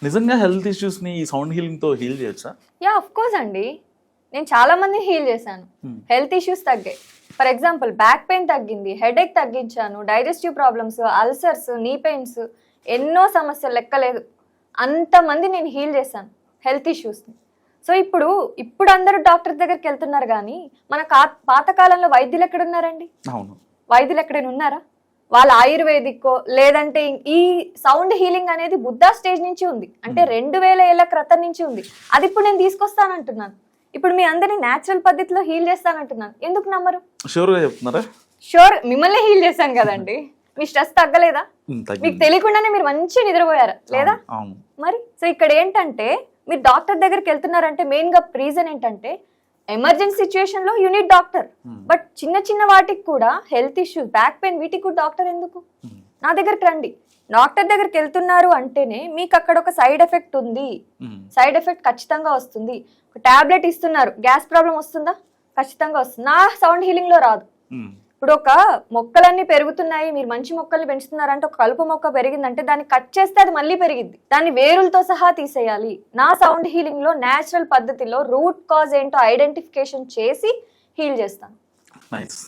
నిజంగా health issues ని ఈ సౌండ్ హీలింగ్ తో హీల్ చేయొచ్చా? యా ఆఫ్ కోర్స్ అండి, నేను చాలా మంది హీల్ చేశాను. హెల్త్ ఇష్యూస్ తగ్గాయి. ఫర్ ఎగ్జాంపుల్ బ్యాక్ పెయిన్ తగ్గింది, హెడేక్ తగ్గించాను, డైజెస్టివ్ ప్రాబ్లమ్స్, అల్సర్స్, నీ పెయిన్స్, ఎన్నో సమస్యలు లెక్కలేదు. అంతమంది నేను హీల్ చేశాను హెల్త్ ఇష్యూస్ని. సో ఇప్పుడు అందరూ డాక్టర్ దగ్గరికి వెళ్తున్నారు, కానీ మన పాతకాలంలో వైద్యులు ఎక్కడున్నారండి? అవును, వైద్యులు ఎక్కడైనా ఉన్నారా? వాళ్ళ ఆయుర్వేదిక్కో లేదంటే ఈ సౌండ్ హీలింగ్ అనేది బుద్ధా స్టేజ్ నుంచి ఉంది, అంటే 2000 ఏళ్ల క్రితం నుంచి ఉంది. అది ఇప్పుడు నేను తీసుకొస్తానంటున్నాను. ఇప్పుడు మీ అందరినీ న్యాచురల్ పద్ధతిలో హీల్ చేస్తానంటున్నాను. ఎందుకు నమ్మరు? షూర్ గా చెప్తున్నారా? షూర్, మిమ్మల్ని హీల్ చేశాను కదండి. మీ స్ట్రెస్ తగ్గలేదా? మీకు తెలియకుండానే మీరు మంచిగా నిద్రపోయారా లేదా? మరి సో ఇక్కడ ఏంటంటే మీరు డాక్టర్ దగ్గరికి వెళ్తున్నారంటే మెయిన్ గా రీజన్ ఏంటంటే ఎమర్జెన్సీ సిచ్యువేషన్ లో యూ నీడ్ డాక్టర్. బట్ చిన్న చిన్న వాటికి కూడా హెల్త్ ఇష్యూస్, బ్యాక్ పెయిన్, వీటికి కూడా డాక్టర్ ఎందుకు? నా దగ్గరికి రండి. డాక్టర్ దగ్గరికి వెళ్తున్నారు అంటేనే మీకు అక్కడ ఒక సైడ్ ఎఫెక్ట్ ఉంది. సైడ్ ఎఫెక్ట్ ఖచ్చితంగా వస్తుంది. ఒక టాబ్లెట్ ఇస్తున్నారు, గ్యాస్ ప్రాబ్లం వస్తుందా? ఖచ్చితంగా వస్తుంది. నా సౌండ్ హీలింగ్ లో రాదు. ఇప్పుడు ఒక మొక్కలన్నీ పెరుగుతున్నాయి, మీరు మంచి మొక్కల్ని పెంచుతున్నారంటే ఒక కలుపు మొక్క పెరిగిందంటే దాన్ని కట్ చేస్తే అది మళ్ళీ పెరిగిద్ది. దాన్ని వేరులతో సహా తీసేయాలి. నా సౌండ్ హీలింగ్ లో నేచురల్ పద్ధతిలో రూట్ కాజ్ ఏంటో ఐడెంటిఫికేషన్ చేసి హీల్ చేస్తాను. నైస్.